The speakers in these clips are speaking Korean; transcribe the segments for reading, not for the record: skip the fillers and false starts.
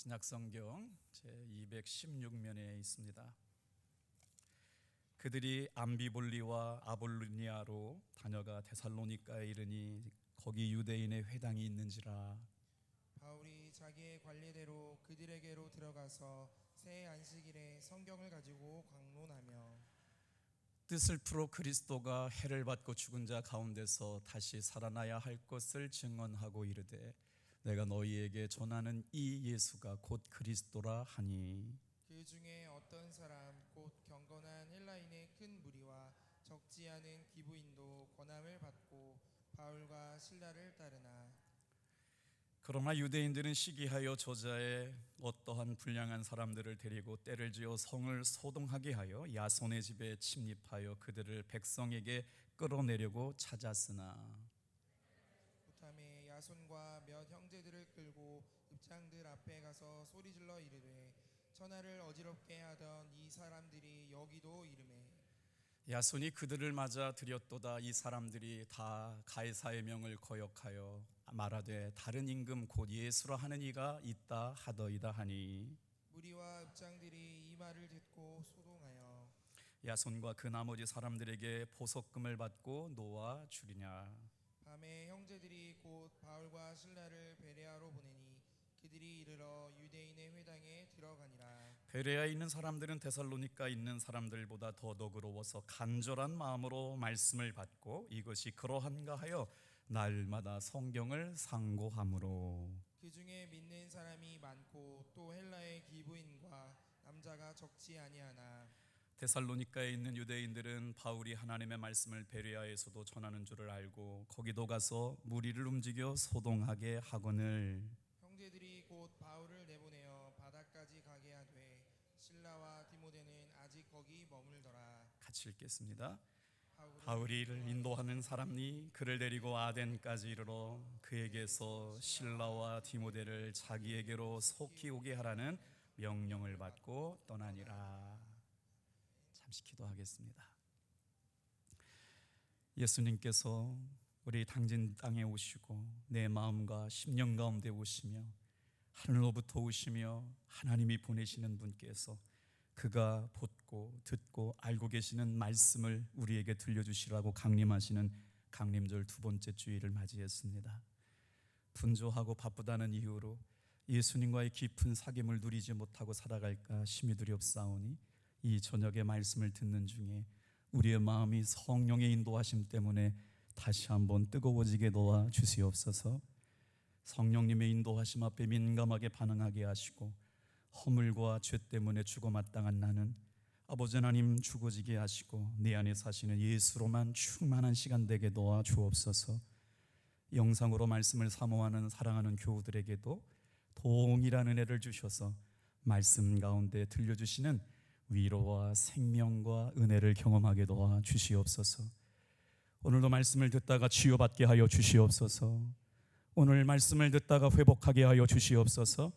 신약성경 제216면에 있습니다. 그들이 암비볼리와 아볼로니아로 다녀가 데살로니가에 이르니 거기 유대인의 회당이 있는지라. 바울이 자기의 관례대로 그들에게로 들어가서 새 안식일에 성경을 가지고 강론하며 뜻을 풀어 그리스도가 해를 받고 죽은 자 가운데서 다시 살아나야 할 것을 증언하고 이르되 내가 너희에게 전하는 이 예수가 곧 그리스도라 하니, 그 중에 어떤 사람 곧 경건한 헬라인의 큰 무리와 적지 않은 기부인도 권함을 받고 바울과 실라를 따르나 그러나 유대인들은 시기하여 저자의 어떠한 불량한 사람들을 데리고 때를 지어 성을 소동하게 하여 야손의 집에 침입하여 그들을 백성에게 끌어내려고 찾았으나 후탐에 야손과 몇 형제들을 끌고 읍장들 앞에 가서 소리질러 이르되 천하를 어지럽게 하던 이 사람들이 여기도 이르매 야손이 그들을 맞아 들였도다. 이 사람들이 다 가이사의 명을 거역하여 말하되 다른 임금 곧 예수라 하는 이가 있다 하더이다 하니, 무리와 읍장들이 이 말을 듣고 소동하여 야손과 그 나머지 사람들에게 보석금을 받고 놓아 주리냐. 밤에 형제들이 곧 바울과 실라를 베레아로 보내니 그들이 이르러 유대인의 회당에 들어가니라. 베레아에 있는 사람들은 데살로니가에 있는 사람들보다 더 너그러워서 간절한 마음으로 말씀을 받고 이것이 그러한가 하여 날마다 성경을 상고하므로 그 중에 믿는 사람이 많고 또 헬라의 기부인과 남자가 적지 아니하나 데살로니가에 있는 유대인들은 바울이 하나님의 말씀을 베레아에서도 전하는 줄을 알고 거기도 가서 무리를 움직여 소동하게 하거늘 형제들이 곧 바울을 내보내어 바다까지 가게 하되 실라와 디모데는 아직 거기 머물더라. 같이 읽겠습니다. 바울이 이를 인도하는 사람이 그를 데리고 아덴까지 이르러 그에게서 실라와 디모데를 자기에게로 속히 오게 하라는 명령을 받고 떠나니라. 잠시 기도하겠습니다. 예수님께서 우리 당진 땅에 오시고 내 마음과 심령 가운데 오시며 하늘로부터 오시며 하나님이 보내시는 분께서 그가 보고 듣고 알고 계시는 말씀을 우리에게 들려주시라고 강림하시는 강림절 두 번째 주일을 맞이했습니다. 분주하고 바쁘다는 이유로 예수님과의 깊은 사귐을 누리지 못하고 살아갈까 심히 두렵사오니 이 저녁에 말씀을 듣는 중에 우리의 마음이 성령의 인도하심 때문에 다시 한번 뜨거워지게 도와 주시옵소서. 성령님의 인도하심 앞에 민감하게 반응하게 하시고 허물과 죄 때문에 죽어 마땅한 나는 아버지 하나님 죽어지게 하시고 내 안에 사시는 예수로만 충만한 시간 되게 도와 주옵소서. 영상으로 말씀을 사모하는 사랑하는 교우들에게도 동일한 은혜를 주셔서 말씀 가운데 들려주시는 위로와 생명과 은혜를 경험하게 도와 주시옵소서. 오늘도 말씀을 듣다가 치유받게 하여 주시옵소서. 오늘 말씀을 듣다가 회복하게 하여 주시옵소서.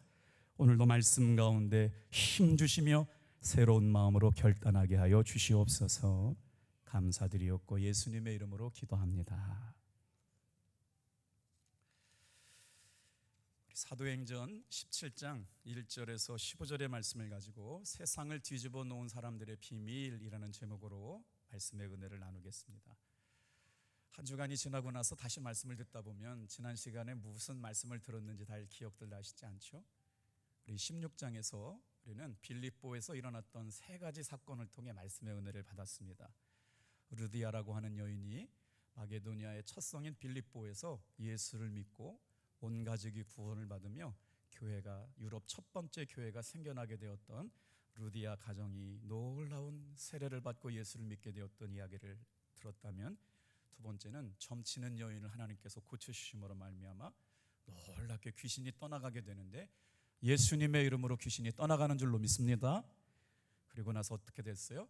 오늘도 말씀 가운데 힘 주시며 새로운 마음으로 결단하게 하여 주시옵소서. 감사드리옵고 예수님의 이름으로 기도합니다. 사도행전 17장 1절에서 15절의 말씀을 가지고 세상을 뒤집어 놓은 사람들의 비밀이라는 제목으로 말씀의 은혜를 나누겠습니다. 한 주간이 지나고 나서 다시 말씀을 듣다 보면 지난 시간에 무슨 말씀을 들었는지 다 기억들 나시지 않죠? 우리 16장에서 우리는 빌립보에서 일어났던 세 가지 사건을 통해 말씀의 은혜를 받았습니다. 루디아라고 하는 여인이 마게도니아의 첫 성인 빌립보에서 예수를 믿고 온 가족이 구원을 받으며 교회가 유럽 첫 번째 교회가 생겨나게 되었던 루디아 가정이 놀라운 세례를 받고 예수를 믿게 되었던 이야기를 들었다면, 두 번째는 점치는 여인을 하나님께서 고쳐주심으로 말미암아 놀랍게 귀신이 떠나가게 되는데 예수님의 이름으로 귀신이 떠나가는 줄로 믿습니다. 그리고 나서 어떻게 됐어요?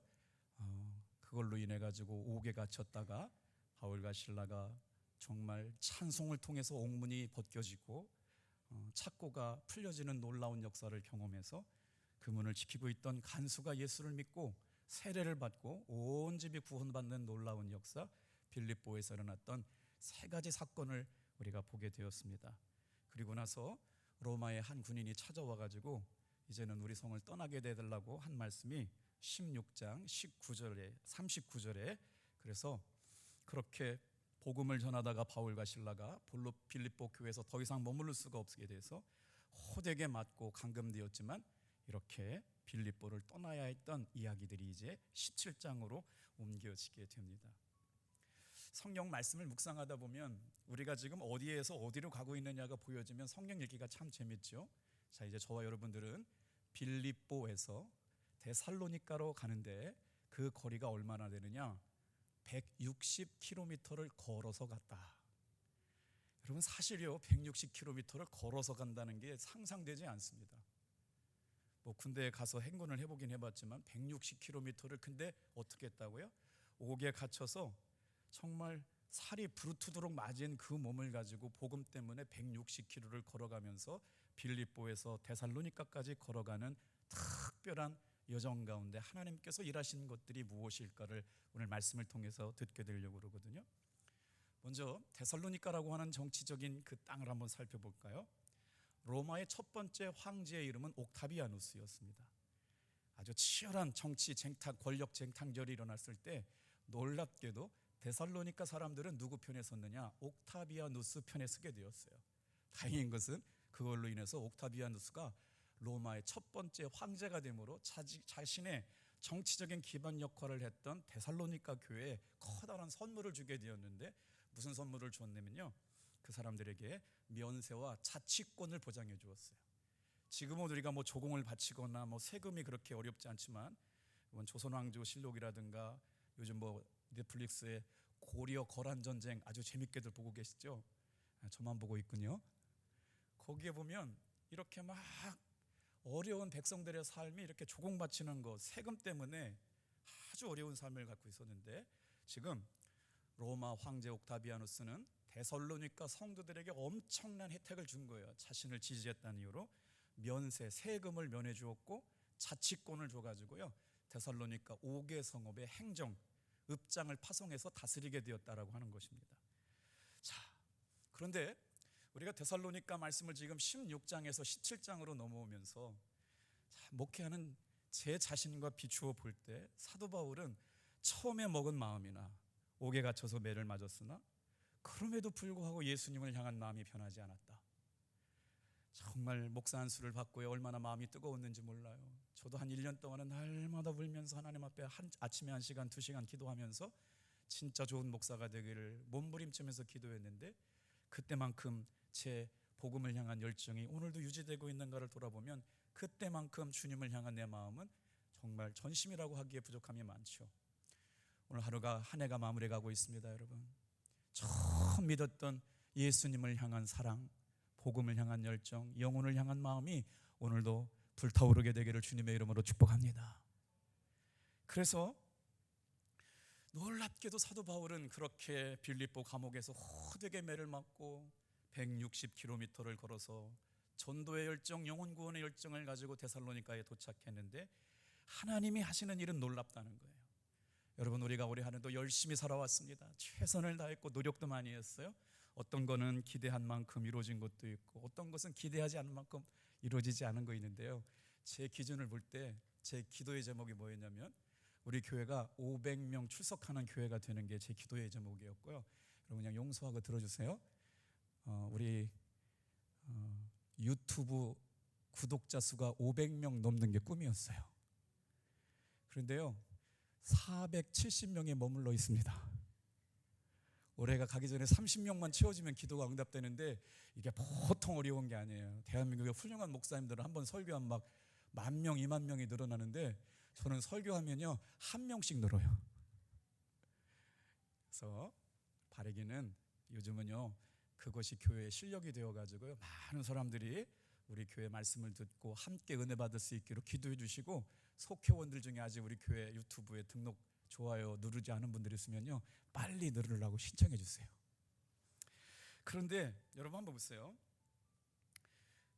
그걸로 인해 가지고 옥에 갇혔다가 바울과 실라가 정말 찬송을 통해서 옥문이 벗겨지고 착고가 풀려지는 놀라운 역사를 경험해서 그 문을 지키고 있던 간수가 예수를 믿고 세례를 받고 온 집이 구원받는 놀라운 역사, 빌립보에서 일어났던 세 가지 사건을 우리가 보게 되었습니다. 그리고 나서 로마의 한 군인이 찾아와 가지고 이제는 우리 성을 떠나게 되달라고 한 말씀이 16장 19절에 39절에, 그래서 그렇게 복음을 전하다가 바울과 실라가 빌립보 교회에서 더 이상 머무를 수가 없게 돼서 호되게 맞고 감금되었지만 이렇게 빌립보를 떠나야 했던 이야기들이 이제 17장으로 옮겨지게 됩니다. 성경 말씀을 묵상하다 보면 우리가 지금 어디에서 어디로 가고 있느냐가 보여지면 성경 읽기가 참 재밌죠. 자, 이제 저와 여러분들은 빌립보에서 데살로니가로 가는데 그 거리가 얼마나 되느냐? 160km를 걸어서 갔다. 여러분, 사실요 160km를 걸어서 간다는 게 상상되지 않습니다. 뭐 군대에 가서 행군을 해보긴 해봤지만 160km를 근데 어떻게 했다고요? 옥에 갇혀서 정말 살이 부르트도록 맞은 그 몸을 가지고 복음 때문에 160km를 걸어가면서 빌립보에서 데살로니가까지 걸어가는 특별한 여정 가운데 하나님께서 일하시는 것들이 무엇일까를 오늘 말씀을 통해서 듣게 되려고 그러거든요. 먼저 데살로니가라고 하는 정치적인 그 땅을 한번 살펴볼까요? 로마의 첫 번째 황제의 이름은 옥타비아누스였습니다. 아주 치열한 정치 쟁탈, 권력 쟁탈전이 일어났을 때 놀랍게도 데살로니가 사람들은 누구 편에 섰느냐? 옥타비아누스 편에 서게 되었어요. 다행인 것은 그걸로 인해서 옥타비아누스가 로마의 첫 번째 황제가 되므로 자신의 정치적인 기반 역할을 했던 데살로니가 교회에 커다란 선물을 주게 되었는데, 무슨 선물을 줬냐면요, 그 사람들에게 면세와 자치권을 보장해 주었어요. 지금은 우리가 뭐 조공을 바치거나 뭐 세금이 그렇게 어렵지 않지만, 이번 조선왕조 실록이라든가 요즘 뭐 넷플릭스의 고려 거란 전쟁 아주 재밌게들 보고 계시죠? 저만 보고 있군요. 거기에 보면 이렇게 막 어려운 백성들의 삶이 이렇게 조공 바치는 것, 세금 때문에 아주 어려운 삶을 갖고 있었는데, 지금 로마 황제 옥타비아누스는 데살로니가 성도들에게 엄청난 혜택을 준 거예요. 자신을 지지했다는 이유로 면세, 세금을 면해 주었고 자치권을 줘가지고요, 데살로니가 5개 성읍의 행정, 읍장을 파송해서 다스리게 되었다라고 하는 것입니다. 자, 그런데 우리가 데살로니가 말씀을 지금 16장에서 17장으로 넘어오면서 목회하는 제 자신과 비추어 볼 때 사도 바울은 처음에 먹은 마음이나 옥에 갇혀서 매를 맞았으나 그럼에도 불구하고 예수님을 향한 마음이 변하지 않았다. 정말 목사 안수를 받고요, 얼마나 마음이 뜨거웠는지 몰라요. 저도 한 1년 동안은 날마다 울면서 하나님 앞에 아침에 1시간 2시간 기도하면서 진짜 좋은 목사가 되기를 몸부림치면서 기도했는데, 그때만큼 제 복음을 향한 열정이 오늘도 유지되고 있는가를 돌아보면 그때만큼 주님을 향한 내 마음은 정말 전심이라고 하기에 부족함이 많죠. 오늘 하루가 한 해가 마무리가고 있습니다. 여러분, 처음 믿었던 예수님을 향한 사랑, 복음을 향한 열정, 영혼을 향한 마음이 오늘도 불타오르게 되기를 주님의 이름으로 축복합니다. 그래서 놀랍게도 사도 바울은 그렇게 빌립보 감옥에서 호되게 매를 맞고 160km를 걸어서 전도의 열정, 영혼 구원의 열정을 가지고 데살로니가에 도착했는데, 하나님이 하시는 일은 놀랍다는 거예요. 여러분, 우리가 올해 한 해도 열심히 살아왔습니다. 최선을 다했고 노력도 많이 했어요. 어떤 거는 기대한 만큼 이루어진 것도 있고, 어떤 것은 기대하지 않은 만큼 이루어지지 않은 거 있는데요, 제 기준을 볼 때 제 기도의 제목이 뭐였냐면, 우리 교회가 500명 출석하는 교회가 되는 게 제 기도의 제목이었고요. 여러분, 그냥 용서하고 들어주세요. 우리 유튜브 구독자 수가 500명 넘는 게 꿈이었어요. 그런데요, 470명에 머물러 있습니다. 올해가 가기 전에 30명만 채워지면 기도가 응답되는데 이게 보통 어려운 게 아니에요. 대한민국의 훌륭한 목사님들은 한번 설교하면 막 10,000명, 20,000명이 늘어나는데, 저는 설교하면요 1명씩 늘어요. 그래서 바라기는 요즘은요 그것이 교회의 실력이 되어가지고요, 많은 사람들이 우리 교회 말씀을 듣고 함께 은혜 받을 수 있기로 기도해 주시고, 속회원들 중에 아직 우리 교회 유튜브에 등록, 좋아요 누르지 않은 분들이 있으면요 빨리 누르라고 신청해 주세요. 그런데 여러분 한번 보세요.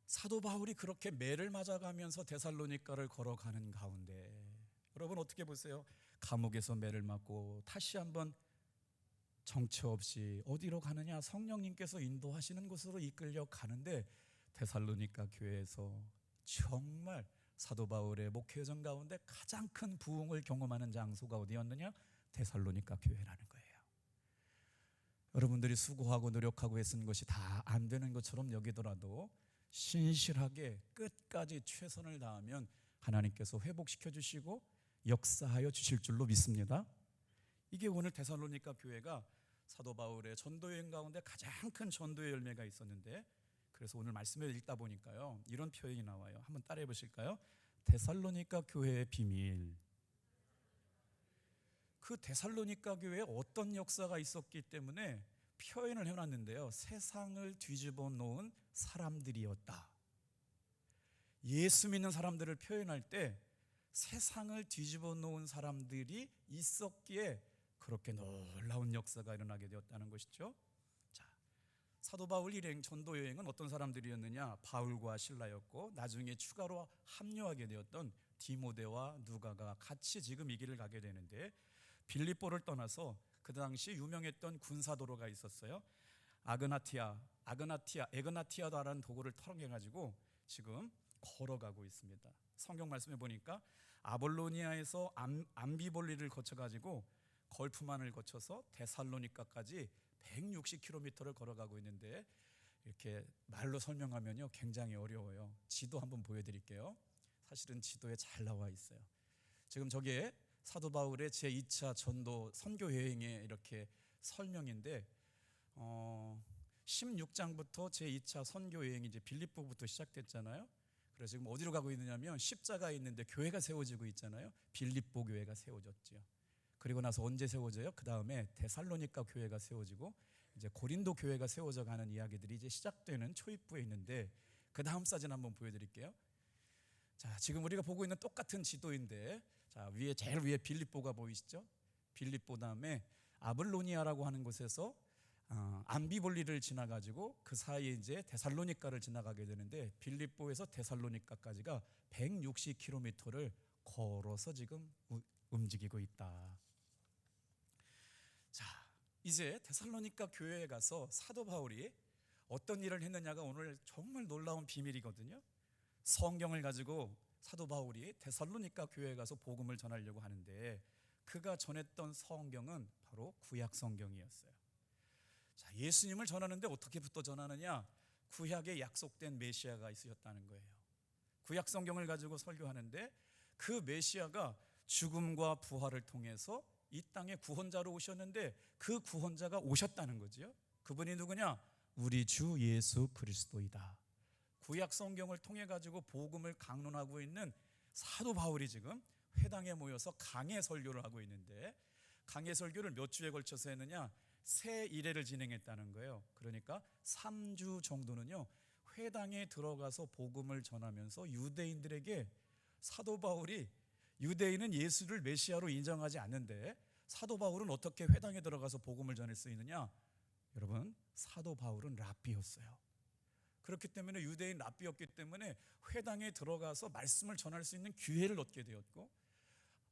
사도 바울이 그렇게 매를 맞아가면서 데살로니가를 걸어가는 가운데, 여러분 어떻게 보세요? 감옥에서 매를 맞고 다시 한번 정처 없이 어디로 가느냐, 성령님께서 인도하시는 곳으로 이끌려 가는데 데살로니가 교회에서 정말 사도 바울의 목회전 가운데 가장 큰 부흥을 경험하는 장소가 어디였느냐? 데살로니가 교회라는 거예요. 여러분들이 수고하고 노력하고 애쓴 것이 다 안 되는 것처럼 여기더라도 신실하게 끝까지 최선을 다하면 하나님께서 회복시켜 주시고 역사하여 주실 줄로 믿습니다. 이게 오늘 데살로니가 교회가 사도 바울의 전도 여행 가운데 가장 큰 전도의 열매가 있었는데, 그래서 오늘 말씀을 읽다 보니까요 이런 표현이 나와요. 한번 따라해 보실까요? 데살로니가 교회의 비밀. 그 데살로니가 교회에 어떤 역사가 있었기 때문에 표현을 해놨는데요, 세상을 뒤집어 놓은 사람들이었다. 예수 믿는 사람들을 표현할 때 세상을 뒤집어 놓은 사람들이 있었기에 그렇게 놀라운 역사가 일어나게 되었다는 것이죠. 자, 사도 바울 일행 전도 여행은 어떤 사람들이었느냐? 바울과 실라였고, 나중에 추가로 합류하게 되었던 디모데와 누가가 같이 지금 이 길을 가게 되는데, 빌립보를 떠나서 그 당시 유명했던 군사도로가 있었어요. 에그나티아다라는 도구를 통해 가지고 지금 걸어가고 있습니다. 성경 말씀에 보니까 아볼로니아에서 암비볼리를 거쳐 가지고 걸프만을 거쳐서 데살로니가까지 160km를 걸어가고 있는데, 이렇게 말로 설명하면요 굉장히 어려워요. 지도 한번 보여드릴게요. 사실은 지도에 잘 나와 있어요. 지금 저게 사도 바울의 제2차 전도 선교 여행의 이렇게 설명인데, 16장부터 제2차 선교 여행이 이제 빌립보부터 시작됐잖아요. 그래서 지금 어디로 가고 있느냐면 십자가 있는데 교회가 세워지고 있잖아요. 빌립보 교회가 세워졌죠. 그리고 나서 언제 세워져요? 그 다음에 데살로니가 교회가 세워지고 이제 고린도 교회가 세워져 가는 이야기들이 이제 시작되는 초입부에 있는데, 그 다음 사진 한번 보여드릴게요. 자, 지금 우리가 보고 있는 똑같은 지도인데, 자, 제일 위에 빌립보가 보이시죠? 빌립보 다음에 아볼로니아라고 하는 곳에서 암비볼리를 지나가지고 그 사이에 이제 데살로니가를 지나가게 되는데, 빌립보에서 데살로니가까지가 160km를 걸어서 지금 움직이고 있다. 자, 이제 데살로니가 교회에 가서 사도 바울이 어떤 일을 했느냐가 오늘 정말 놀라운 비밀이거든요. 성경을 가지고 사도 바울이 데살로니가 교회에 가서 복음을 전하려고 하는데, 그가 전했던 성경은 바로 구약 성경이었어요. 자, 예수님을 전하는데 어떻게부터 전하느냐? 구약에 약속된 메시아가 있으셨다는 거예요. 구약 성경을 가지고 설교하는데 그 메시아가 죽음과 부활을 통해서 이 땅에 구원자로 오셨는데, 그 구원자가 오셨다는 거죠. 그분이 누구냐? 우리 주 예수 그리스도이다. 구약 성경을 통해 가지고 복음을 강론하고 있는 사도 바울이 지금 회당에 모여서 강해 설교를 하고 있는데, 강해 설교를 몇 주에 걸쳐서 했느냐? 세 일회를 진행했다는 거예요. 그러니까 3주 정도는요 회당에 들어가서 복음을 전하면서 유대인들에게, 사도 바울이 유대인은 예수를 메시아로 인정하지 않는데 사도 바울은 어떻게 회당에 들어가서 복음을 전할 수 있느냐? 여러분, 사도 바울은 랍비였어요. 그렇기 때문에 유대인 랍비였기 때문에 회당에 들어가서 말씀을 전할 수 있는 기회를 얻게 되었고,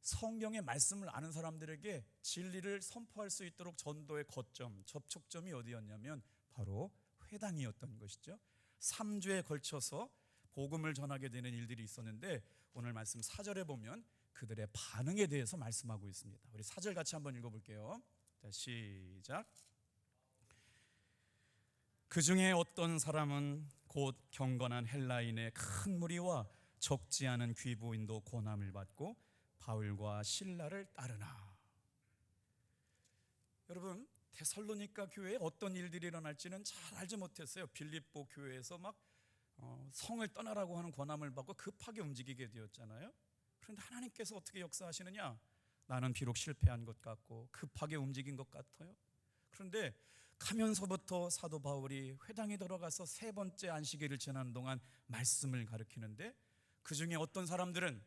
성경의 말씀을 아는 사람들에게 진리를 선포할 수 있도록 전도의 거점, 접촉점이 어디였냐면 바로 회당이었던 것이죠. 3주에 걸쳐서 복음을 전하게 되는 일들이 있었는데, 오늘 말씀 4절에 보면 그들의 반응에 대해서 말씀하고 있습니다. 우리 4절 같이 한번 읽어볼게요. 자, 시작. 그 중에 어떤 사람은 곧 경건한 헬라인의 큰 무리와 적지 않은 귀부인도 고난을 받고 바울과 실라를 따르나. 여러분, 데살로니가 교회에 어떤 일들이 일어날지는 잘 알지 못했어요. 빌립보 교회에서 막 성을 떠나라고 하는 권함을 받고 급하게 움직이게 되었잖아요. 그런데 하나님께서 어떻게 역사하시느냐? 나는 비록 실패한 것 같고 급하게 움직인 것 같아요. 그런데 가면서부터 사도 바울이 회당에 들어가서 세 번째 안식일을 지나는 동안 말씀을 가르치는데, 그 중에 어떤 사람들은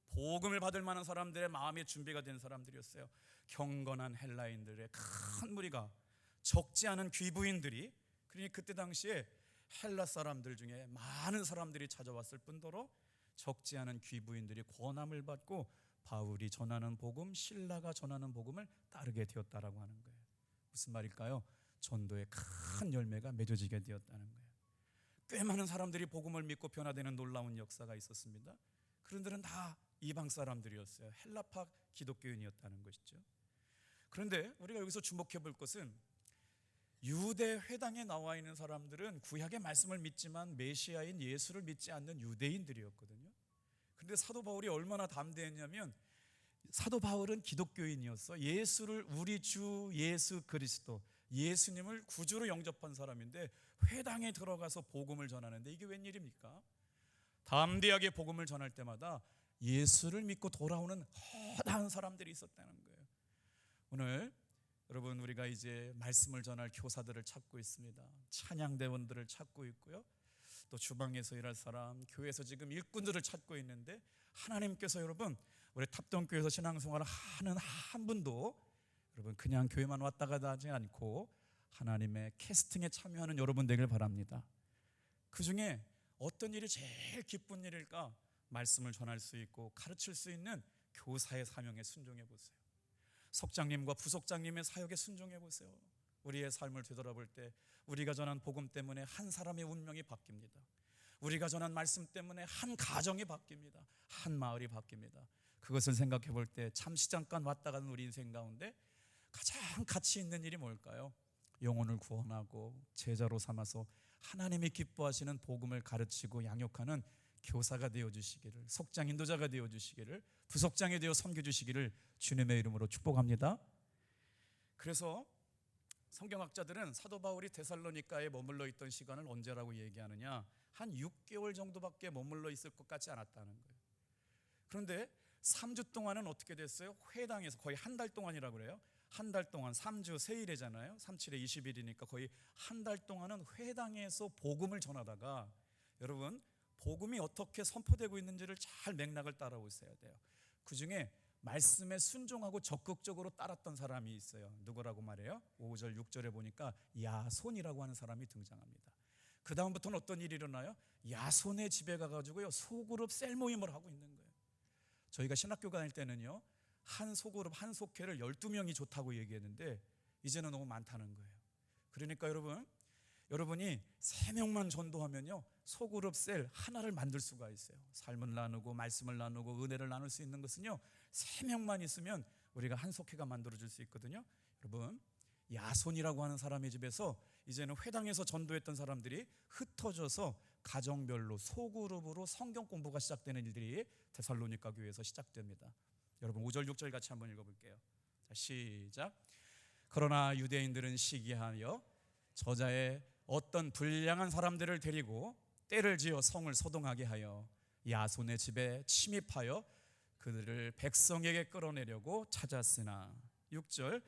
복음을 받을 만한 사람들의 마음의 준비가 된 사람들이었어요. 경건한 헬라인들의 큰 무리가, 적지 않은 귀부인들이, 그러니 그때 당시에 헬라 사람들 중에 많은 사람들이 찾아왔을 뿐더러 적지 않은 귀부인들이 권함을 받고 바울이 전하는 복음, 실라가 전하는 복음을 따르게 되었다라고 하는 거예요. 무슨 말일까요? 전도의 큰 열매가 맺어지게 되었다는 거예요. 꽤 많은 사람들이 복음을 믿고 변화되는 놀라운 역사가 있었습니다. 그런들은 다 이방 사람들이었어요. 헬라파 기독교인이었다는 것이죠. 그런데 우리가 여기서 주목해 볼 것은 유대 회당에 나와 있는 사람들은 구약의 말씀을 믿지만 메시아인 예수를 믿지 않는 유대인들이었거든요. 그런데 사도 바울이 얼마나 담대했냐면, 사도 바울은 기독교인이었어. 예수를, 우리 주 예수 그리스도, 예수님을 구주로 영접한 사람인데 회당에 들어가서 복음을 전하는데 이게 웬일입니까? 담대하게 복음을 전할 때마다 예수를 믿고 돌아오는 허다한 사람들이 있었다는 거예요. 오늘 여러분, 우리가 이제 말씀을 전할 교사들을 찾고 있습니다. 찬양대원들을 찾고 있고요. 또 주방에서 일할 사람, 교회에서 지금 일꾼들을 찾고 있는데, 하나님께서 여러분, 우리 탑동교회에서 신앙생활을 하는 한 분도 여러분 그냥 교회만 왔다 가다 하지 않고 하나님의 캐스팅에 참여하는 여러분 되길 바랍니다. 그 중에 어떤 일이 제일 기쁜 일일까? 말씀을 전할 수 있고 가르칠 수 있는 교사의 사명에 순종해 보세요. 석장님과 부석장님의 사역에 순종해 보세요. 우리의 삶을 되돌아볼 때 우리가 전한 복음 때문에 한 사람의 운명이 바뀝니다. 우리가 전한 말씀 때문에 한 가정이 바뀝니다. 한 마을이 바뀝니다. 그것을 생각해 볼 때 잠시 잠깐 왔다 가는 우리 인생 가운데 가장 가치 있는 일이 뭘까요? 영혼을 구원하고 제자로 삼아서 하나님이 기뻐하시는 복음을 가르치고 양육하는 교사가 되어주시기를, 석장 인도자가 되어주시기를, 부석장이 되어 섬겨주시기를 주님의 이름으로 축복합니다. 그래서 성경학자들은 사도 바울이 데살로니가에 머물러 있던 시간을 언제라고 얘기하느냐, 한 6개월 정도밖에 머물러 있을 것 같지 않았다는 거예요. 그런데 3주 동안은 어떻게 됐어요? 회당에서 거의 한 달 동안이라고 그래요. 한 달 동안, 3주 세일이잖아요. 37에 20일이니까 거의 한 달 동안은 회당에서 복음을 전하다가, 여러분 복음이 어떻게 선포되고 있는지를 잘 맥락을 따라오셔야 돼요. 그 중에 말씀에 순종하고 적극적으로 따랐던 사람이 있어요. 누구라고 말해요? 5절 6절에 보니까 야손이라고 하는 사람이 등장합니다. 그 다음부터는 어떤 일이 일어나요? 야손의 집에 가가지고요 소그룹 셀 모임을 하고 있는 거예요. 저희가 신학교 다닐 때는요 한 소그룹 한 속회를 12명이 좋다고 얘기했는데 이제는 너무 많다는 거예요. 그러니까 여러분이 3명만 전도하면요 소그룹 셀 하나를 만들 수가 있어요. 삶을 나누고 말씀을 나누고 은혜를 나눌 수 있는 것은요 3명만 있으면 우리가 한 속회가 만들어질 수 있거든요. 여러분, 야손이라고 하는 사람의 집에서 이제는 회당에서 전도했던 사람들이 흩어져서 가정별로 소그룹으로 성경 공부가 시작되는 일들이 데살로니가 교회에서 시작됩니다. 여러분 5절 6절 같이 한번 읽어볼게요. 자, 시작. 그러나 유대인들은 시기하여 저자의 어떤 불량한 사람들을 데리고 때를 지어 성을 소동하게 하여 야손의 집에 침입하여 그들을 백성에게 끌어내려고 찾았으나, 6절,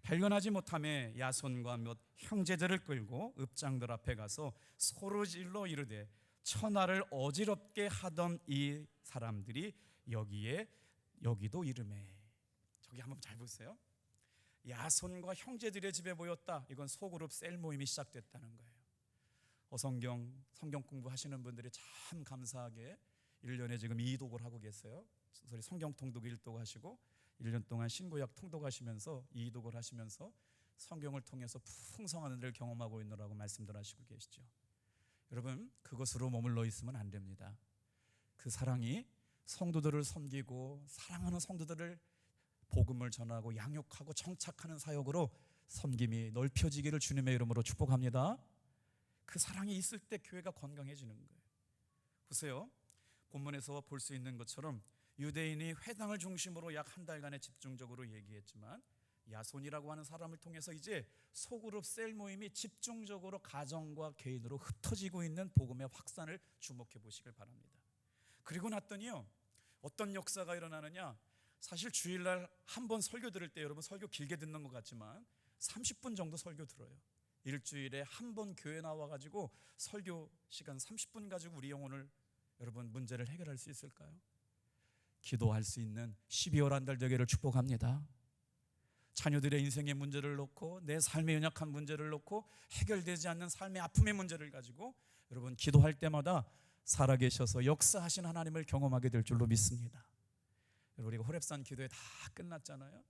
발견하지 못함에 야손과 몇 형제들을 끌고 읍장들 앞에 가서 소리질러 이르되 천하를 어지럽게 하던 이 사람들이 여기도 이름에. 저기 한번 잘 보세요. 야손과 형제들의 집에 모였다. 이건 소그룹 셀 모임이 시작됐다는 거예요. 성경 공부하시는 분들이 참 감사하게 1년에 지금 2독을 하고 계세요. 성경 통독 1독 하시고 1년 동안 신구약 통독하시면서 2독을 하시면서 성경을 통해서 풍성한 은혜를 경험하고 있느라고 말씀들 하시고 계시죠. 여러분, 그것으로 머물러 있으면 안 됩니다. 그 사랑이 성도들을 섬기고 사랑하는 성도들을 복음을 전하고 양육하고 정착하는 사역으로 섬김이 넓혀지기를 주님의 이름으로 축복합니다. 그 사랑이 있을 때 교회가 건강해지는 거예요. 보세요. 본문에서 볼 수 있는 것처럼 유대인이 회당을 중심으로 약 한 달간의 집중적으로 얘기했지만 야손이라고 하는 사람을 통해서 이제 소그룹 셀 모임이 집중적으로 가정과 개인으로 흩어지고 있는 복음의 확산을 주목해 보시길 바랍니다. 그리고 났더니요 어떤 역사가 일어나느냐, 사실 주일날 한 번 설교 들을 때 여러분 설교 길게 듣는 것 같지만 30분 정도 설교 들어요. 일주일에 한 번 교회 나와가지고 설교 시간 30분 가지고 우리 영혼을 여러분 문제를 해결할 수 있을까요? 기도할 수 있는 12월 한 달 되기를 축복합니다. 자녀들의 인생의 문제를 놓고 내 삶의 연약한 문제를 놓고 해결되지 않는 삶의 아픔의 문제를 가지고 여러분 기도할 때마다 살아계셔서 역사하신 하나님을 경험하게 될 줄로 믿습니다. 우리가 호렙산 기도회 다 끝났잖아요.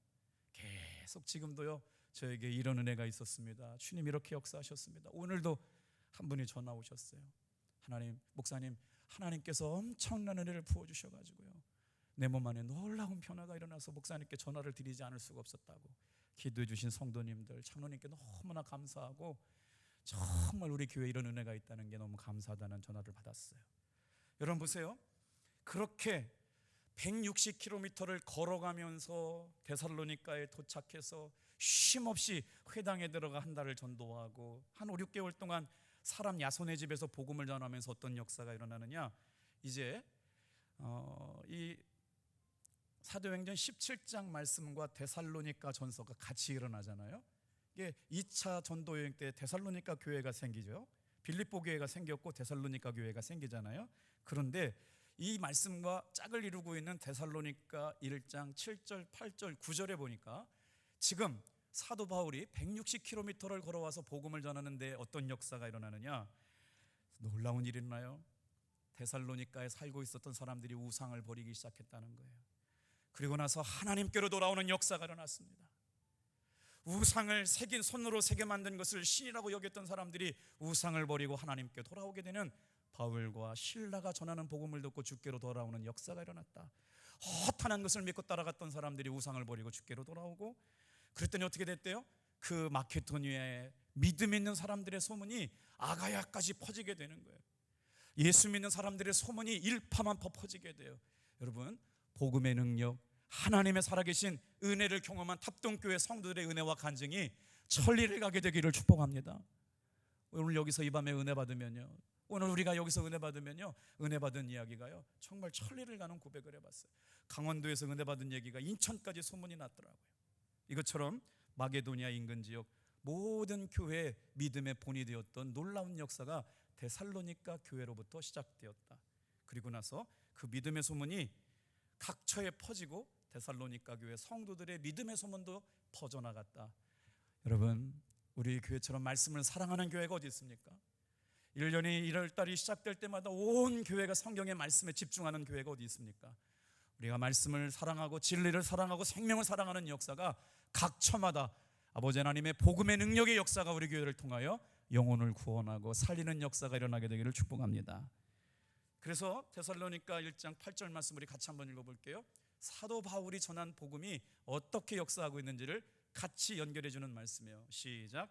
계속 지금도요 저에게 이런 은혜가 있었습니다. 주님 이렇게 역사하셨습니다. 오늘도 한 분이 전화 오셨어요. 하나님, 목사님, 하나님께서 엄청난 은혜를 부어주셔가지고요, 내 몸 안에 놀라운 변화가 일어나서 목사님께 전화를 드리지 않을 수가 없었다고 기도해 주신 성도님들, 장로님께 너무나 감사하고, 정말 우리 교회에 이런 은혜가 있다는 게 너무 감사하다는 전화를 받았어요. 여러분 보세요. 그렇게 160km를 걸어가면서 데살로니가에 도착해서 쉼없이 회당에 들어가 한 달을 전도하고, 한 5, 6개월 동안 사람 야손의 집에서 복음을 전하면서 어떤 역사가 일어나느냐, 이제 이 사도행전 17장 말씀과 데살로니가 전서가 같이 일어나잖아요. 이게 2차 전도 여행 때 데살로니가 교회가 생기죠. 빌립보 교회가 생겼고 데살로니가 교회가 생기잖아요. 그런데 이 말씀과 짝을 이루고 있는 데살로니가 1장 7절, 8절, 9절에 보니까 지금 사도 바울이 160km를 걸어와서 복음을 전하는데 어떤 역사가 일어나느냐, 놀라운 일이 일어나요. 데살로니가에 살고 있었던 사람들이 우상을 버리기 시작했다는 거예요. 그리고 나서 하나님께로 돌아오는 역사가 일어났습니다. 우상을 새긴, 손으로 새겨 만든 것을 신이라고 여겼던 사람들이 우상을 버리고 하나님께 돌아오게 되는, 바울과 실라가 전하는 복음을 듣고 주께로 돌아오는 역사가 일어났다. 허탄한 것을 믿고 따라갔던 사람들이 우상을 버리고 주께로 돌아오고, 그랬더니 어떻게 됐대요? 그 마케도니아에 믿음 있는 사람들의 소문이 아가야까지 퍼지게 되는 거예요. 예수 믿는 사람들의 소문이 일파만파 퍼지게 돼요. 여러분, 복음의 능력, 하나님의 살아계신 은혜를 경험한 탑동교회 성도들의 은혜와 간증이 천리를 가게 되기를 축복합니다. 오늘 여기서 이 밤에 은혜 받으면요, 오늘 우리가 여기서 은혜 받으면요, 은혜 받은 이야기가요 정말 천리를 가는 고백을 해봤어요. 강원도에서 은혜 받은 얘기가 인천까지 소문이 났더라고요. 이것처럼 마게도니아 인근 지역 모든 교회의 믿음의 본이 되었던 놀라운 역사가 데살로니가 교회로부터 시작되었다. 그리고 나서 그 믿음의 소문이 각처에 퍼지고 데살로니가 교회 성도들의 믿음의 소문도 퍼져나갔다. 여러분, 우리 교회처럼 말씀을 사랑하는 교회가 어디 있습니까? 1년이 1월달이 시작될 때마다 온 교회가 성경의 말씀에 집중하는 교회가 어디 있습니까? 우리가 말씀을 사랑하고 진리를 사랑하고 생명을 사랑하는 역사가 각처마다 아버지 하나님의 복음의 능력의 역사가 우리 교회를 통하여 영혼을 구원하고 살리는 역사가 일어나게 되기를 축복합니다. 그래서 데살로니가 1장 8절 말씀 우리 같이 한번 읽어볼게요. 사도 바울이 전한 복음이 어떻게 역사하고 있는지를 같이 연결해 주는 말씀이에요. 시작.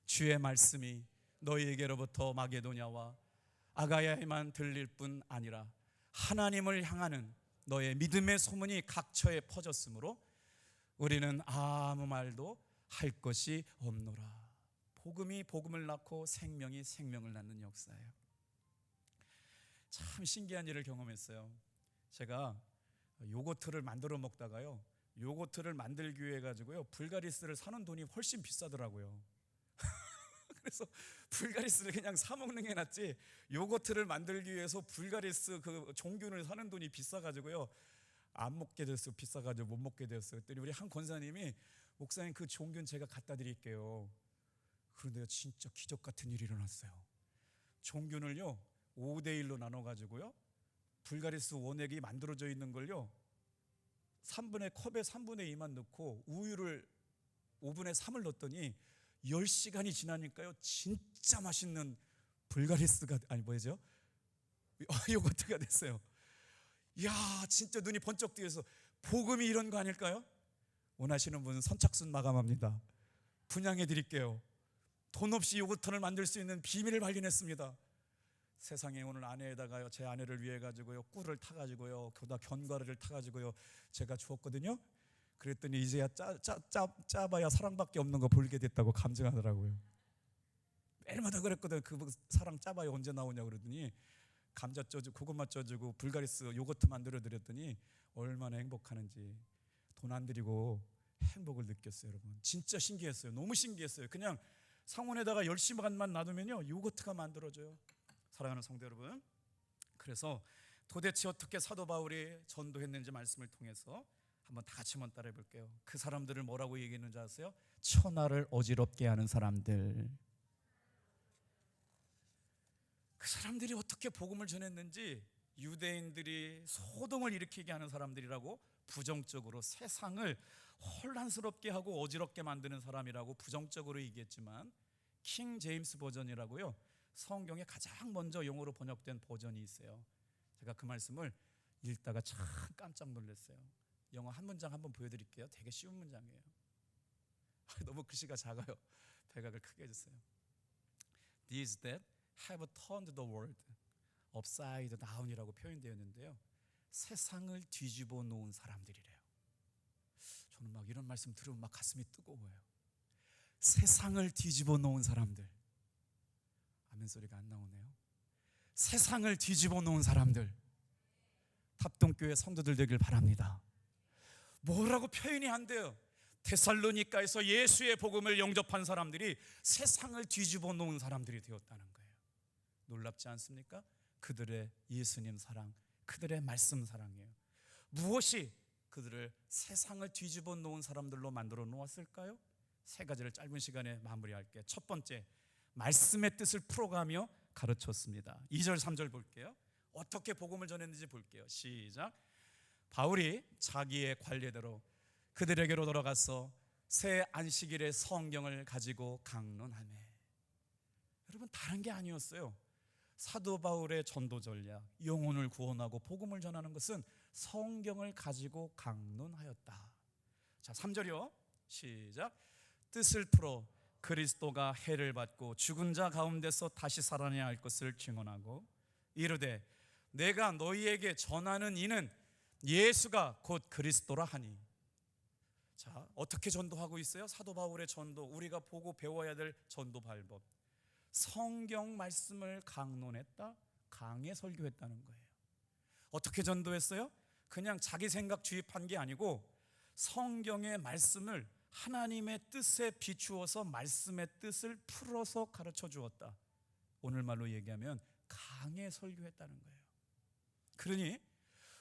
주의 말씀이 너희에게로부터 마게도냐와 아가야에만 들릴 뿐 아니라 하나님을 향하는 너의 믿음의 소문이 각처에 퍼졌으므로 우리는 아무 말도 할 것이 없노라. 복음이 복음을 낳고 생명이 생명을 낳는 역사예요. 참 신기한 일을 경험했어요. 제가 요거트를 만들어 먹다가요, 요거트를 만들기 위해 가지고요 불가리스를 사는 돈이 훨씬 비싸더라고요. 그래서 불가리스를 그냥 사 먹는 게 낫지, 요거트를 만들기 위해서 불가리스 그 종균을 사는 돈이 비싸가지고요 안 먹게 됐어요. 비싸가지고 못 먹게 됐어요. 그랬더니 우리 한 권사님이, 목사님 그 종균 제가 갖다 드릴게요. 그런데 진짜 기적 같은 일이 일어났어요. 종균을요 5대1로 나눠가지고요 불가리스 원액이 만들어져 있는 걸요 3분의 컵에 3분의 2만 넣고 우유를 5분의 3을 넣었더니 10시간이 지나니까요 진짜 맛있는 불가리스가, 아니 뭐죠? 요거트가 됐어요. 이야, 진짜 눈이 번쩍 뜨여서 복음이 이런 거 아닐까요? 원하시는 분은 선착순 마감합니다. 분양해 드릴게요. 돈 없이 요거트를 만들 수 있는 비밀을 발견했습니다. 세상에 오늘 아내에다가요, 제 아내를 위해 가지고요 꿀을 타가지고요 거기다 견과류를 타가지고요 제가 주었거든요. 그랬더니 이제야 짜봐야 사랑밖에 없는 거 보게 됐다고 감정하더라고요. 매일마다 그랬거든. 그 사랑 짜봐야 언제 나오냐 그러더니 감자 쪄주고 고구마 쪄주고 불가리스 요거트 만들어 드렸더니 얼마나 행복하는지 돈 안 들이고 행복을 느꼈어요. 여러분 진짜 신기했어요. 너무 신기했어요. 그냥 상온에다가 10시간만 놔두면요 요거트가 만들어져요. 사랑하는 성도 여러분, 그래서 도대체 어떻게 사도 바울이 전도했는지 말씀을 통해서 한번 다 같이 한번 따라해 볼게요. 그 사람들을 뭐라고 얘기했는지 아세요? 천하를 어지럽게 하는 사람들. 그 사람들이 어떻게 복음을 전했는지 유대인들이 소동을 일으키게 하는 사람들이라고 부정적으로, 세상을 혼란스럽게 하고 어지럽게 만드는 사람이라고 부정적으로 얘기했지만 킹 제임스 버전이라고요 성경에 가장 먼저 영어로 번역된 버전이 있어요. 제가 그 말씀을 읽다가 참 깜짝 놀랐어요. 영어 한 문장 한번 보여드릴게요. 되게 쉬운 문장이에요. 너무 글씨가 작아요. 배각을 크게 해주세요. These that have turned the world upside down이라고 표현되어 있는데요, 세상을 뒤집어 놓은 사람들이래요. 저는 막 이런 말씀 들으면 막 가슴이 뜨거워요. 세상을 뒤집어 놓은 사람들. 아멘 소리가 안 나오네요. 세상을 뒤집어 놓은 사람들, 탑동교회 성도들 되길 바랍니다. 뭐라고 표현이 안 돼요. 데살로니가에서 예수의 복음을 영접한 사람들이 세상을 뒤집어 놓은 사람들이 되었다는 거예요. 놀랍지 않습니까? 그들의 예수님 사랑, 그들의 말씀 사랑이에요. 무엇이 그들을 세상을 뒤집어 놓은 사람들로 만들어 놓았을까요? 세 가지를 짧은 시간에 마무리할게요. 첫 번째, 말씀의 뜻을 풀어가며 가르쳤습니다. 2절 3절 볼게요. 어떻게 복음을 전했는지 볼게요. 시작. 바울이 자기의 관례대로 그들에게로 돌아가서 새 안식일의 성경을 가지고 강론하며. 여러분, 다른 게 아니었어요. 사도 바울의 전도 전략, 영혼을 구원하고 복음을 전하는 것은 성경을 가지고 강론하였다. 자, 3절이요. 시작. 뜻을 풀어 그리스도가 해를 받고 죽은 자 가운데서 다시 살아나야 할 것을 증언하고 이르되 내가 너희에게 전하는 이는 예수가 곧 그리스도라 하니. 자, 어떻게 전도하고 있어요? 사도 바울의 전도, 우리가 보고 배워야 될 전도 방법. 성경 말씀을 강론했다, 강해 설교했다는 거예요. 어떻게 전도했어요? 그냥 자기 생각 주입한 게 아니고 성경의 말씀을 하나님의 뜻에 비추어서 말씀의 뜻을 풀어서 가르쳐 주었다. 오늘 말로 얘기하면 강해 설교했다는 거예요. 그러니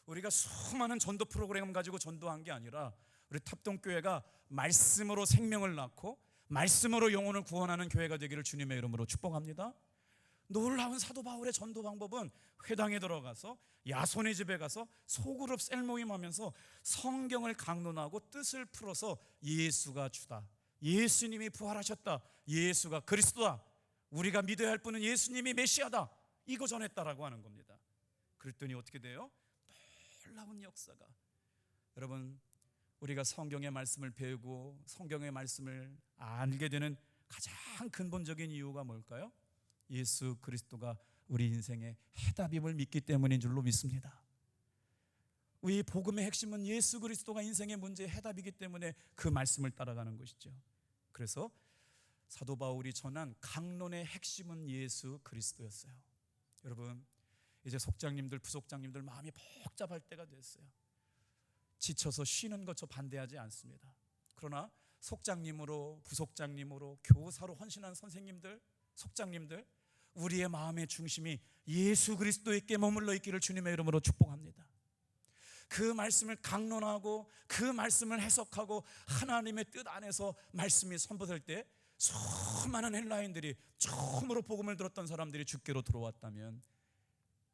우리가 수많은 전도 프로그램 가지고 전도한 게 아니라 우리 탑동교회가 말씀으로 생명을 낳고 말씀으로 영혼을 구원하는 교회가 되기를 주님의 이름으로 축복합니다. 놀라운 사도 바울의 전도 방법은 회당에 들어가서 야손의 집에 가서 소그룹 셀모임하면서 성경을 강론하고 뜻을 풀어서 예수가 주다, 예수님이 부활하셨다, 예수가 그리스도다, 우리가 믿어야 할 분은 예수님이 메시아다, 이거 전했다라고 하는 겁니다. 그랬더니 어떻게 돼요? 놀라운 역사가. 여러분, 우리가 성경의 말씀을 배우고 성경의 말씀을 알게 되는 가장 근본적인 이유가 뭘까요? 예수 그리스도가 우리 인생의 해답임을 믿기 때문인 줄로 믿습니다. 이 복음의 핵심은 예수 그리스도가 인생의 문제의 해답이기 때문에 그 말씀을 따라가는 것이죠. 그래서 사도 바울이 전한 강론의 핵심은 예수 그리스도였어요. 여러분, 이제 속장님들, 부속장님들 마음이 복잡할 때가 됐어요. 지쳐서 쉬는 것 저 반대하지 않습니다. 그러나 속장님으로, 부속장님으로, 교사로 헌신한 선생님들, 속장님들, 우리의 마음의 중심이 예수 그리스도에게 머물러 있기를 주님의 이름으로 축복합니다. 그 말씀을 강론하고 그 말씀을 해석하고 하나님의 뜻 안에서 말씀이 선포될 때 수많은 헬라인들이 처음으로 복음을 들었던 사람들이 주께로 들어왔다면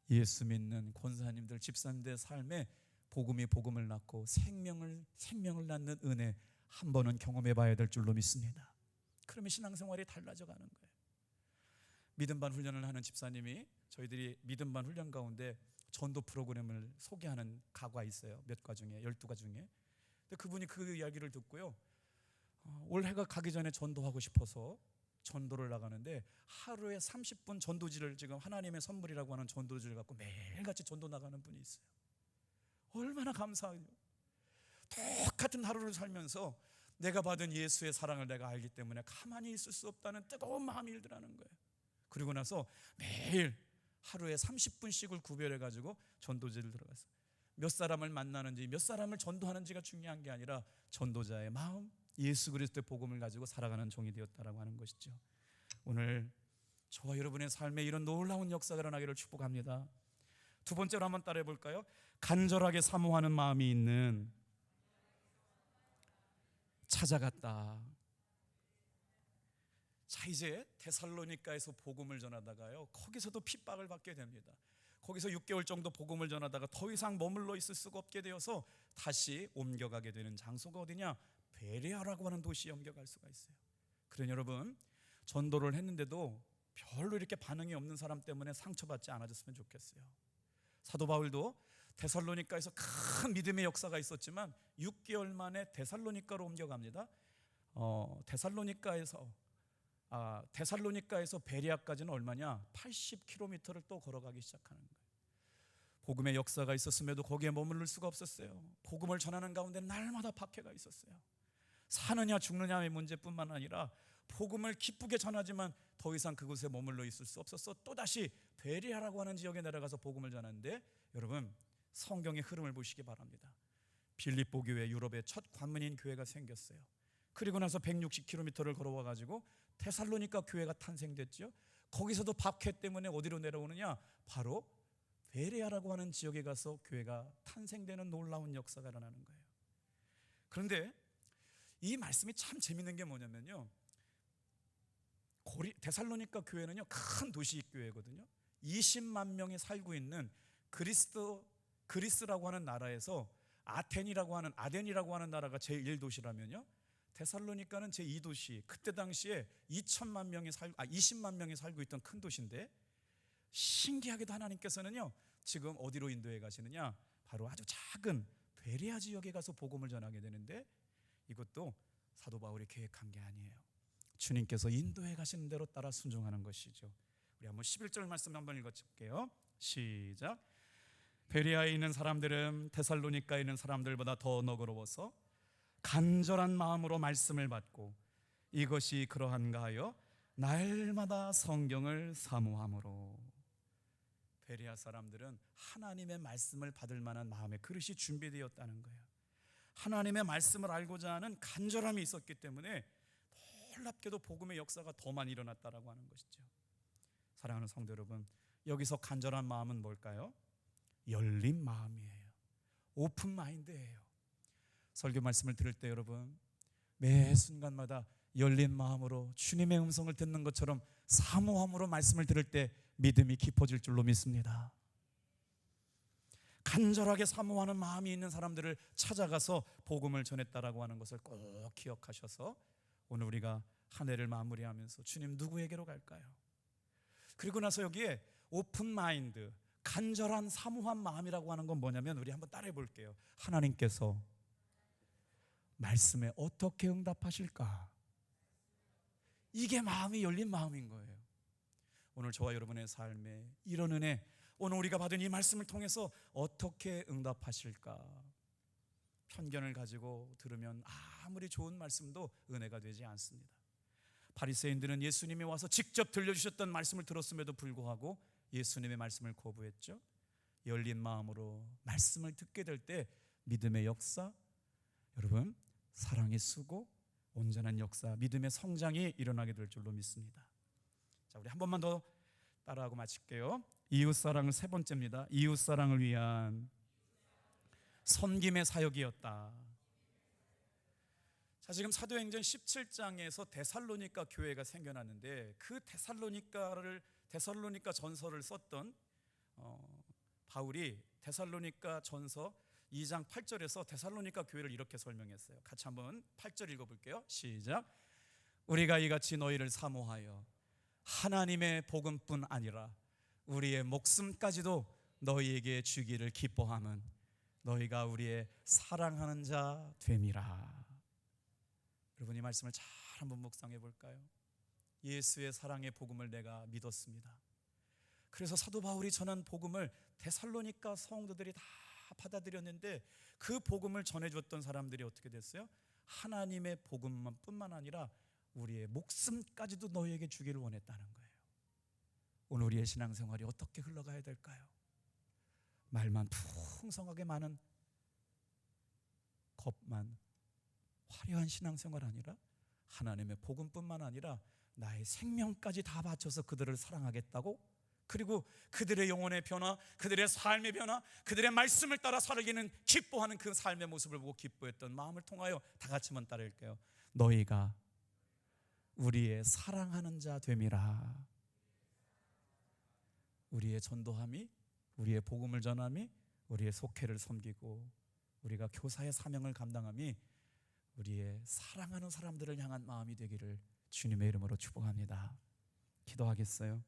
예수 믿는 권사님들, 집사님들의 삶에 복음이 복음을 낳고 생명을 낳는 은혜 한 번은 경험해 봐야 될 줄로 믿습니다. 그러면 신앙생활이 달라져 가는 거예요. 믿음반 훈련을 하는 집사님이 저희들이 믿음반 훈련 가운데 전도 프로그램을 소개하는 가가 있어요. 몇 가 중에 12가 중에. 근데 그분이 그 이야기를 듣고요, 올해가 가기 전에 전도하고 싶어서 전도를 나가는데 하루에 30분 전도지를, 지금 하나님의 선물이라고 하는 전도지를 갖고 매일같이 전도 나가는 분이 있어요. 얼마나 감사해요. 똑같은 하루를 살면서 내가 받은 예수의 사랑을 내가 알기 때문에 가만히 있을 수 없다는 뜨거운 마음이 일더라는 거예요. 그리고 나서 매일 하루에 30분씩을 구별해 가지고 전도지를 들어가서 몇 사람을 만나는지, 몇 사람을 전도하는지가 중요한 게 아니라 전도자의 마음, 예수 그리스도의 복음을 가지고 살아가는 종이 되었다라고 하는 것이죠. 오늘 저와 여러분의 삶에 이런 놀라운 역사가 일어나기를 축복합니다. 두 번째로 한번 따라해 볼까요? 간절하게 사모하는 마음이 있는, 찾아갔다. 자, 이제 데살로니가에서 복음을 전하다가요, 거기서도 핍박을 받게 됩니다. 거기서 6개월 정도 복음을 전하다가 더 이상 머물러 있을 수가 없게 되어서 다시 옮겨가게 되는 장소가 어디냐? 베레아라고 하는 도시에 옮겨갈 수가 있어요. 그러니 여러분, 전도를 했는데도 별로 이렇게 반응이 없는 사람 때문에 상처받지 않아졌으면 좋겠어요. 사도 바울도 데살로니가에서 큰 믿음의 역사가 있었지만 6개월 만에 데살로니가로 옮겨갑니다. 데살로니가에서 베레아까지는 얼마냐? 80km를 또 걸어가기 시작하는 거예요. 복음의 역사가 있었음에도 거기에 머무를 수가 없었어요. 복음을 전하는 가운데 날마다 박해가 있었어요. 사느냐 죽느냐의 문제뿐만 아니라 복음을 기쁘게 전하지만 더 이상 그곳에 머물러 있을 수 없었어. 또다시 베레아라고 하는 지역에 내려가서 복음을 전하는데, 여러분 성경의 흐름을 보시기 바랍니다. 빌립보 교회, 유럽의 첫 관문인 교회가 생겼어요. 그리고 나서 160km를 걸어와 가지고 데살로니가 교회가 탄생됐죠. 거기서도 박해 때문에 어디로 내려오느냐? 바로 베레아라고 하는 지역에 가서 교회가 탄생되는 놀라운 역사가 일어나는 거예요. 그런데 이 말씀이 참 재밌는 게 뭐냐면요, 데살로니가 교회는요 큰 도시 교회거든요. 20만 명이 살고 있는 그리스라고 하는 나라에서 아덴이라고 하는 나라가 제1도시라면요, 데살로니가는 제2도시, 그때 당시에 20만 명이 살고 있던 큰 도시인데, 신기하게도 하나님께서는요 지금 어디로 인도해 가시느냐? 바로 아주 작은 베레아 지역에 가서 복음을 전하게 되는데, 이것도 사도 바울이 계획한 게 아니에요. 주님께서 인도해 가시는 대로 따라 순종하는 것이죠. 우리 한번 11절 말씀 한번 읽어볼게요. 시작. 베레아에 있는 사람들은 데살로니가에 있는 사람들보다 더 너그러워서 간절한 마음으로 말씀을 받고 이것이 그러한가 하여 날마다 성경을 사모함으로. 베레아 사람들은 하나님의 말씀을 받을 만한 마음의 그릇이 준비되었다는 거예요. 하나님의 말씀을 알고자 하는 간절함이 있었기 때문에 놀랍게도 복음의 역사가 더 많이 일어났다라고 하는 것이죠. 사랑하는 성도 여러분, 여기서 간절한 마음은 뭘까요? 열린 마음이에요. 오픈 마인드예요. 설교 말씀을 들을 때 여러분 매 순간마다 열린 마음으로 주님의 음성을 듣는 것처럼 사모함으로 말씀을 들을 때 믿음이 깊어질 줄로 믿습니다. 간절하게 사모하는 마음이 있는 사람들을 찾아가서 복음을 전했다라고 하는 것을 꼭 기억하셔서 오늘 우리가 한 해를 마무리하면서 주님 누구에게로 갈까요? 그리고 나서 여기에 오픈 마인드, 간절한 사모한 마음이라고 하는 건 뭐냐면, 우리 한번 따라해 볼게요. 하나님께서 말씀에 어떻게 응답하실까? 이게 마음이 열린 마음인 거예요. 오늘 저와 여러분의 삶에 이런 은혜, 오늘 우리가 받은 이 말씀을 통해서 어떻게 응답하실까? 편견을 가지고 들으면 아무리 좋은 말씀도 은혜가 되지 않습니다. 바리새인들은 예수님이 와서 직접 들려주셨던 말씀을 들었음에도 불구하고 예수님의 말씀을 거부했죠. 열린 마음으로 말씀을 듣게 될 때 믿음의 역사, 여러분 사랑의 수고, 온전한 역사, 믿음의 성장이 일어나게 될 줄로 믿습니다. 자, 우리 한 번만 더 따라하고 마칠게요. 이웃사랑은 세 번째입니다. 이웃사랑을 위한 섬김의 사역이었다. 자, 지금 사도행전 17장에서 데살로니가 교회가 생겨났는데, 그 데살로니가 전서를 썼던 바울이 데살로니가 전서 2장 8절에서 데살로니가 교회를 이렇게 설명했어요. 같이 한번 8절 읽어볼게요. 시작. 우리가 이같이 너희를 사모하여 하나님의 복음뿐 아니라 우리의 목숨까지도 너희에게 주기를 기뻐함은 너희가 우리의 사랑하는 자 됨이라. 여러분 이 말씀을 잘 한번 묵상해 볼까요? 예수의 사랑의 복음을 내가 믿었습니다. 그래서 사도 바울이 전한 복음을 데살로니가 성도들이 다 받아들였는데, 그 복음을 전해줬던 사람들이 어떻게 됐어요? 하나님의 복음뿐만 아니라 우리의 목숨까지도 너희에게 주기를 원했다는 거예요. 오늘 우리의 신앙생활이 어떻게 흘러가야 될까요? 말만 풍성하게 많은 것만 화려한 신앙생활 아니라 하나님의 복음뿐만 아니라 나의 생명까지 다 바쳐서 그들을 사랑하겠다고, 그리고 그들의 영혼의 변화, 그들의 삶의 변화, 그들의 말씀을 따라 살기는 기뻐하는 그 삶의 모습을 보고 기뻐했던 마음을 통하여 다 같이 한번 따라할게요. 너희가 우리의 사랑하는 자 됨이라. 우리의 전도함이, 우리의 복음을 전함이, 우리의 속회를 섬기고 우리가 교사의 사명을 감당함이 우리의 사랑하는 사람들을 향한 마음이 되기를 주님의 이름으로 축복합니다. 기도하겠어요.